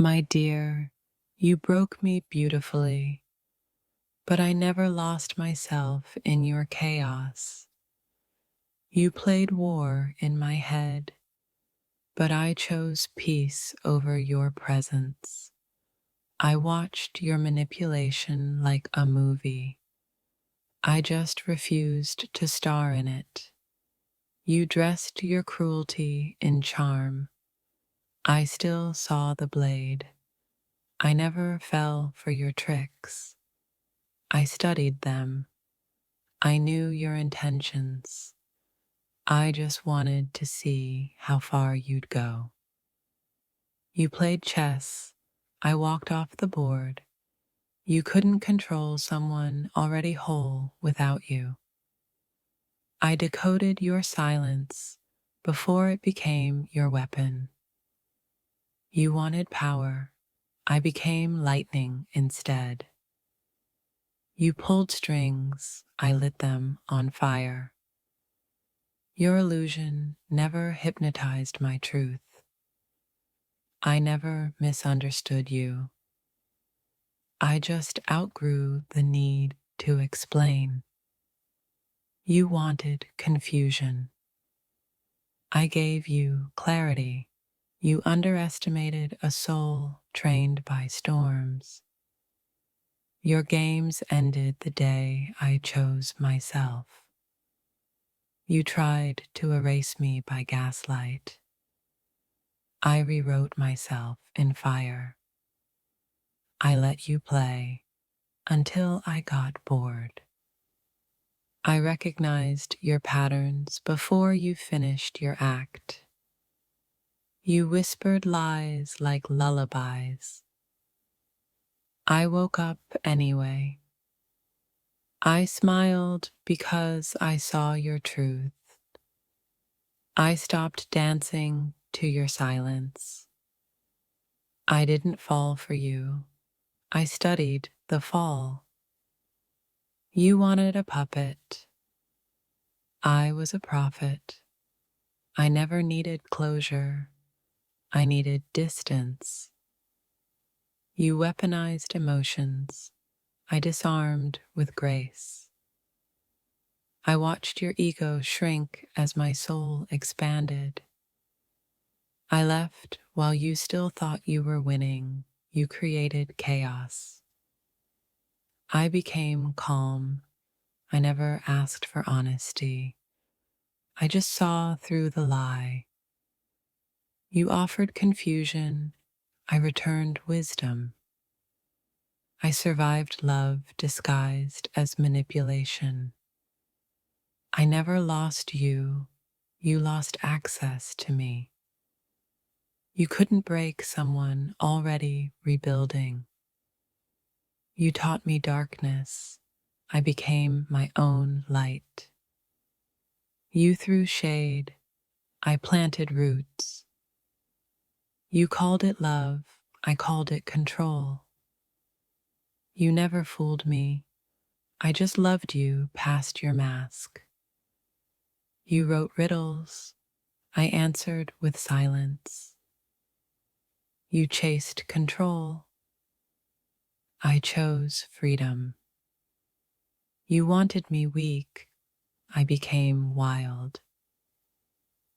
My dear, you broke me beautifully, but I never lost myself in your chaos. You played war in my head, but I chose peace over your presence. I watched your manipulation like a movie. I just refused to star in it. You dressed your cruelty in charm. I still saw the blade. I never fell for your tricks. I studied them. I knew your intentions. I just wanted to see how far you'd go. You played chess. I walked off the board. You couldn't control someone already whole without you. I decoded your silence before it became your weapon. You wanted power. I became lightning instead. You pulled strings. I lit them on fire. Your illusion never hypnotized my truth. I never misunderstood you. I just outgrew the need to explain. You wanted confusion. I gave you clarity. You underestimated a soul trained by storms. Your games ended the day I chose myself. You tried to erase me by gaslight. I rewrote myself in fire. I let you play until I got bored. I recognized your patterns before you finished your act. You whispered lies like lullabies. I woke up anyway. I smiled because I saw your truth. I stopped dancing to your silence. I didn't fall for you. I studied the fall. You wanted a puppet. I was a prophet. I never needed closure. I needed distance. You weaponized emotions. I disarmed with grace. I watched your ego shrink as my soul expanded. I left while you still thought you were winning. You created chaos. I became calm. I never asked for honesty. I just saw through the lie. You offered confusion. I returned wisdom. I survived love disguised as manipulation. I never lost you. You lost access to me. You couldn't break someone already rebuilding. You taught me darkness. I became my own light. You threw shade. I planted roots. You called it love. I called it control. You never fooled me. I just loved you past your mask. You wrote riddles. I answered with silence. You chased control. I chose freedom. You wanted me weak. I became wild.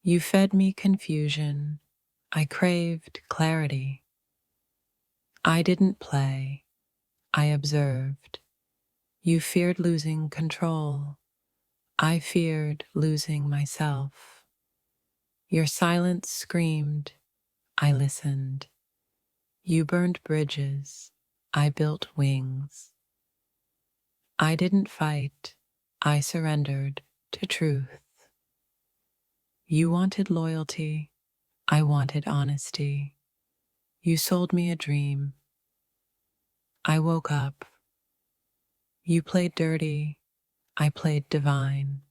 You fed me confusion. I craved clarity. I didn't play. I observed. You feared losing control. I feared losing myself. Your silence screamed. I listened. You burned bridges. I built wings. I didn't fight. I surrendered to truth. You wanted loyalty. I wanted honesty. You sold me a dream. I woke up. You played dirty. I played divine.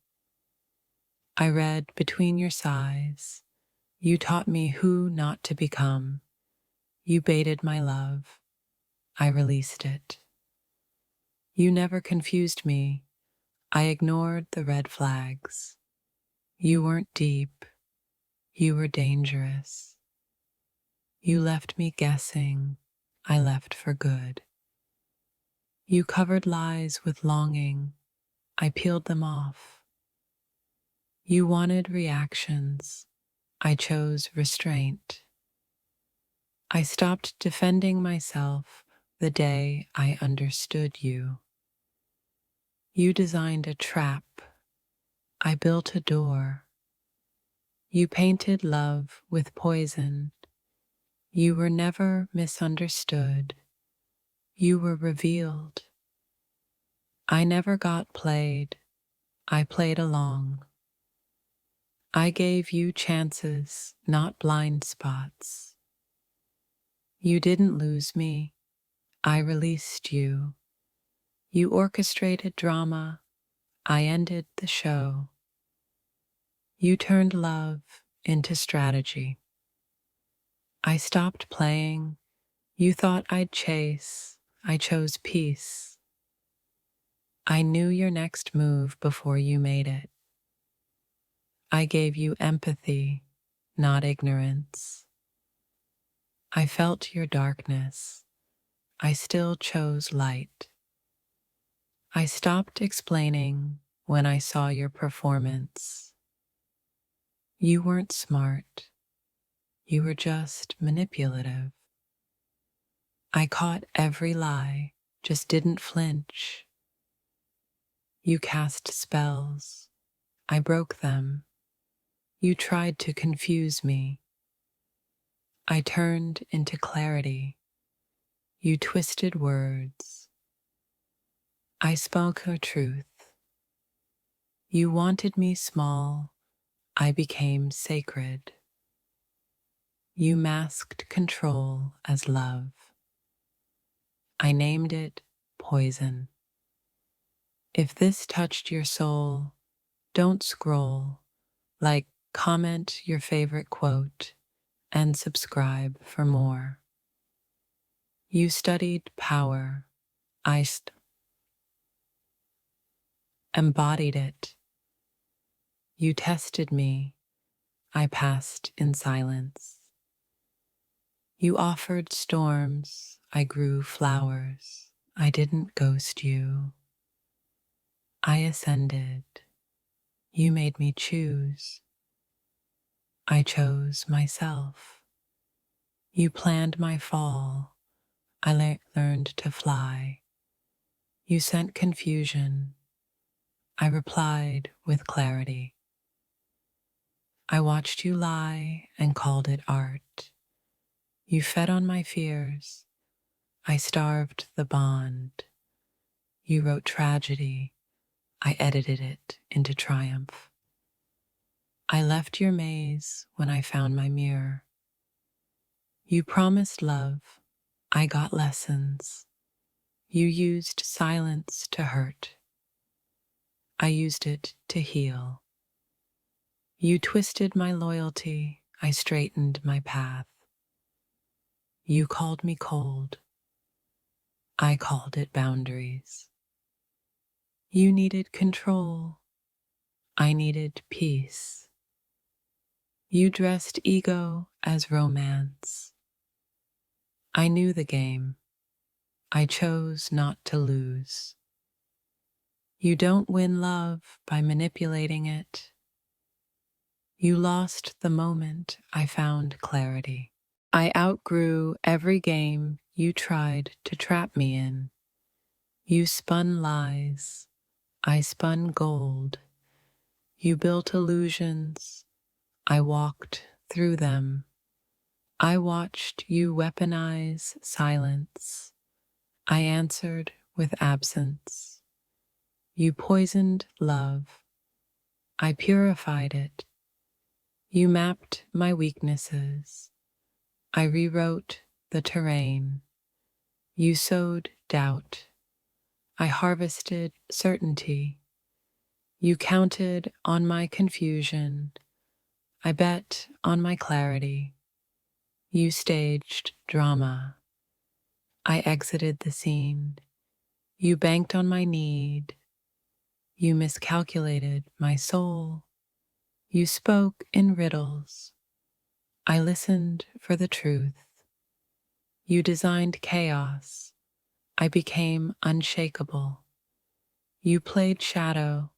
I read between your sighs. You taught me who not to become. You baited my love. I released it. You never confused me. I ignored the red flags. You weren't deep. You were dangerous. You left me guessing. I left for good. You covered lies with longing. I peeled them off. You wanted reactions. I chose restraint. I stopped defending myself the day I understood you. You designed a trap. I built a door. You painted love with poison. You were never misunderstood. You were revealed. I never got played. I played along. I gave you chances, not blind spots. You didn't lose me. I released you. You orchestrated drama. I ended the show. You turned love into strategy. I stopped playing. You thought I'd chase. I chose peace. I knew your next move before you made it. I gave you empathy, not ignorance. I felt your darkness. I still chose light. I stopped explaining when I saw your performance. You weren't smart. You were just manipulative. I caught every lie, just didn't flinch. You cast spells. I broke them. You tried to confuse me. I turned into clarity. You twisted words. I spoke a truth. You wanted me small. I became sacred. You masked control as love. I named it poison. If this touched your soul, don't scroll. Like, comment your favorite quote and subscribe for more. You studied power. I embodied it. You tested me. I passed in silence. You offered storms. I grew flowers. I didn't ghost you. I ascended. You made me choose. I chose myself. You planned my fall. I learned to fly. You sent confusion. I replied with clarity. I watched you lie and called it art. You fed on my fears. I starved the bond. You wrote tragedy. I edited it into triumph. I left your maze when I found my mirror. You promised love. I got lessons. You used silence to hurt. I used it to heal. You twisted my loyalty. I straightened my path. You called me cold. I called it boundaries. You needed control. I needed peace. You dressed ego as romance. I knew the game. I chose not to lose. You don't win love by manipulating it. You lost the moment I found clarity. I outgrew every game you tried to trap me in. You spun lies. I spun gold. You built illusions. I walked through them. I watched you weaponize silence. I answered with absence. You poisoned love. I purified it. You mapped my weaknesses. I rewrote the terrain. You sowed doubt. I harvested certainty. You counted on my confusion. I bet on my clarity. You staged drama. I exited the scene. You banked on my need. You miscalculated my soul. You spoke in riddles. I listened for the truth. You designed chaos. I became unshakable. You played shadow.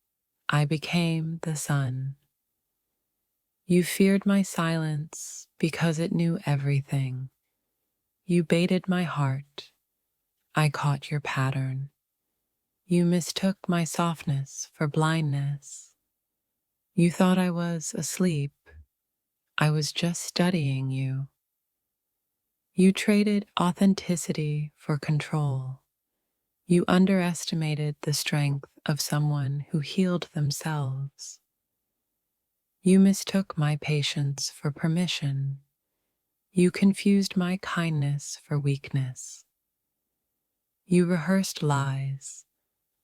I became the sun. You feared my silence because it knew everything. You baited my heart. I caught your pattern. You mistook my softness for blindness. You thought I was asleep. I was just studying you. You traded authenticity for control. You underestimated the strength of someone who healed themselves. You mistook my patience for permission. You confused my kindness for weakness. You rehearsed lies.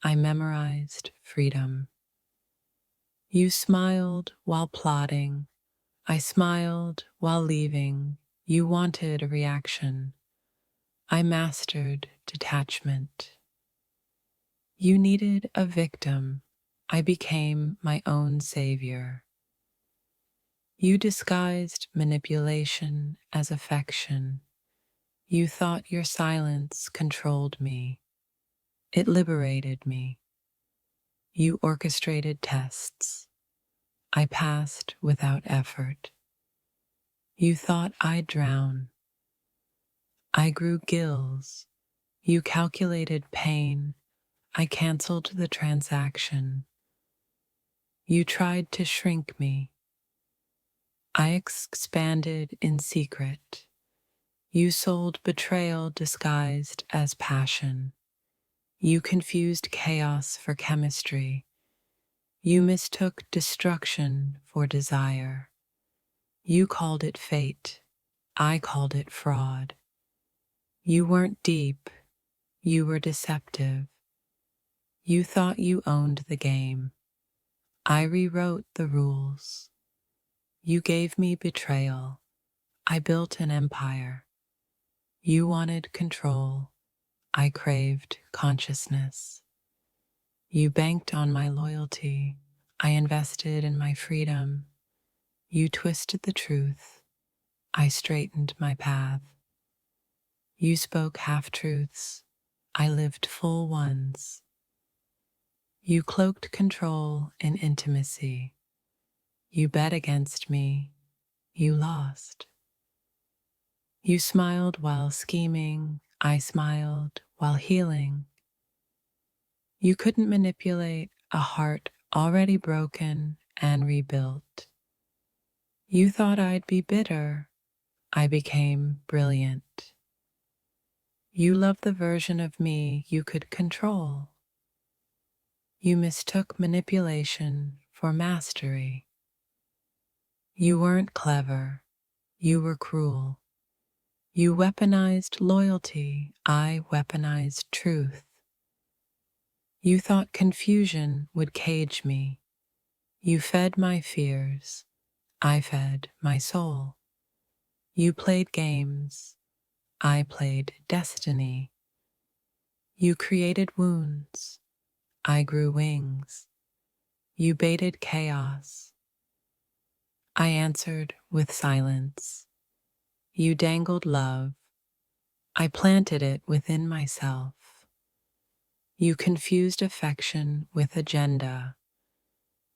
I memorized freedom. You smiled while plotting. I smiled while leaving. You wanted a reaction. I mastered detachment. You needed a victim. I became my own savior. You disguised manipulation as affection. You thought your silence controlled me. It liberated me. You orchestrated tests. I passed without effort. You thought I'd drown. I grew gills. You calculated pain. I canceled the transaction. You tried to shrink me. I expanded in secret. You sold betrayal disguised as passion. You confused chaos for chemistry. You mistook destruction for desire. You called it fate. I called it fraud. You weren't deep. You were deceptive. You thought you owned the game. I rewrote the rules. You gave me betrayal. I built an empire. You wanted control. I craved consciousness. You banked on my loyalty. I invested in my freedom. You twisted the truth. I straightened my path. You spoke half-truths. I lived full ones. You cloaked control in intimacy. You bet against me. You lost. You smiled while scheming. I smiled while healing. You couldn't manipulate a heart already broken and rebuilt. You thought I'd be bitter. I became brilliant. You loved the version of me you could control. You mistook manipulation for mastery. You weren't clever. You were cruel. You weaponized loyalty. I weaponized truth. You thought confusion would cage me. You fed my fears. I fed my soul. You played games. I played destiny. You created wounds. I grew wings. You baited chaos. I answered with silence. You dangled love. I planted it within myself. You confused affection with agenda.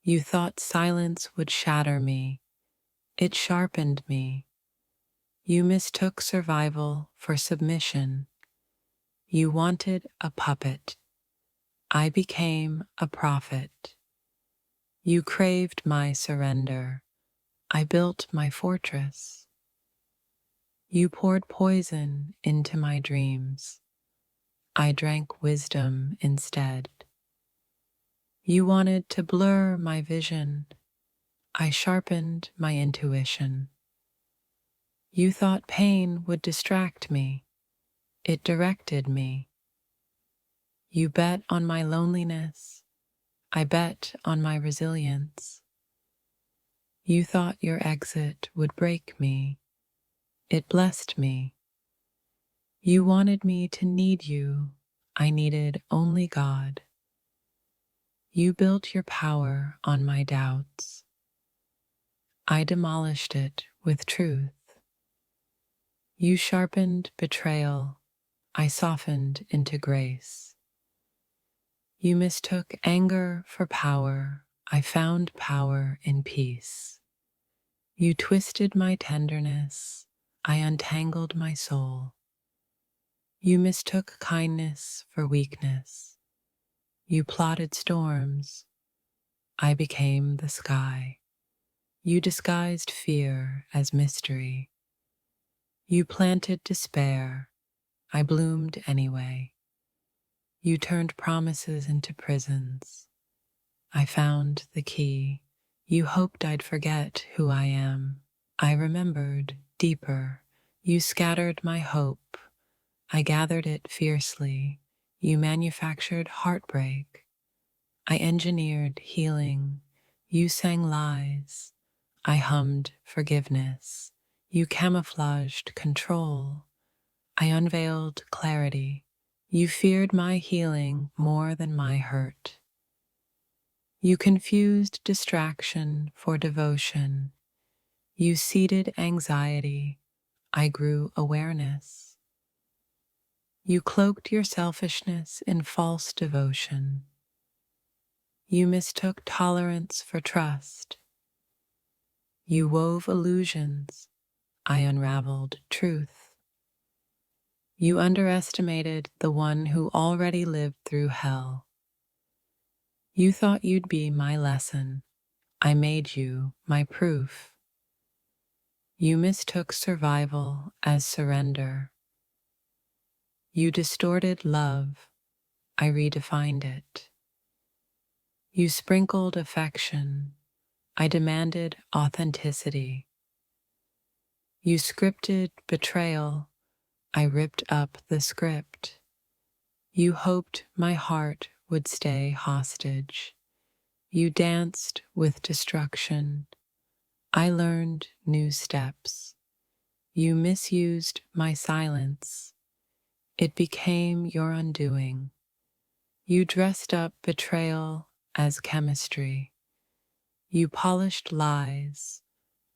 You thought silence would shatter me. It sharpened me. You mistook survival for submission. You wanted a puppet. I became a prophet. You craved my surrender. I built my fortress. You poured poison into my dreams. I drank wisdom instead. You wanted to blur my vision. I sharpened my intuition. You thought pain would distract me. It directed me. You bet on my loneliness. I bet on my resilience. You thought your exit would break me. It blessed me. You wanted me to need you. I needed only God. You built your power on my doubts. I demolished it with truth. You sharpened betrayal, I softened into grace. You mistook anger for power, I found power in peace. You twisted my tenderness, I untangled my soul. You mistook kindness for weakness. You plotted storms, I became the sky. You disguised fear as mystery. You planted despair, I bloomed anyway. You turned promises into prisons. I found the key. You hoped I'd forget who I am. I remembered deeper. You scattered my hope. I gathered it fiercely. You manufactured heartbreak. I engineered healing. You sang lies. I hummed forgiveness. You camouflaged control. I unveiled clarity. You feared my healing more than my hurt. You confused distraction for devotion. You seeded anxiety. I grew awareness. You cloaked your selfishness in false devotion. You mistook tolerance for trust. You wove illusions. I unraveled truth. You underestimated the one who already lived through hell. You thought you'd be my lesson. I made you my proof. You mistook survival as surrender. You distorted love. I redefined it. You sprinkled affection. I demanded authenticity. You scripted betrayal. I ripped up the script. You hoped my heart would stay hostage. You danced with destruction. I learned new steps. You misused my silence. It became your undoing. You dressed up betrayal as chemistry. You polished lies.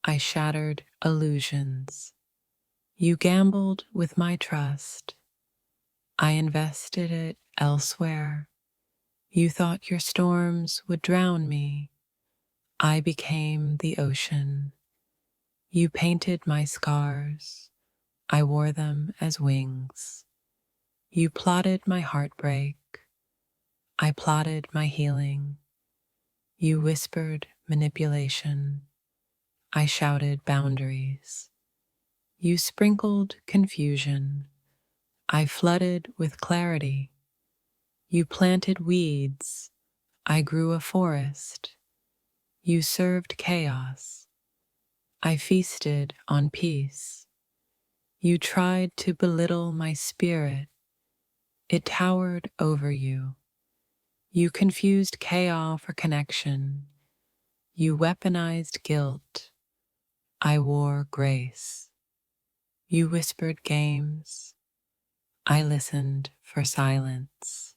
I shattered illusions. You gambled with my trust. I invested it elsewhere. You thought your storms would drown me. I became the ocean. You painted my scars. I wore them as wings. You plotted my heartbreak. I plotted my healing. You whispered manipulation. I shouted boundaries. You sprinkled confusion. I flooded with clarity. You planted weeds. I grew a forest. You served chaos. I feasted on peace. You tried to belittle my spirit. It towered over you. You confused chaos for connection. You weaponized guilt. I wore grace. You whispered games. I listened for silence.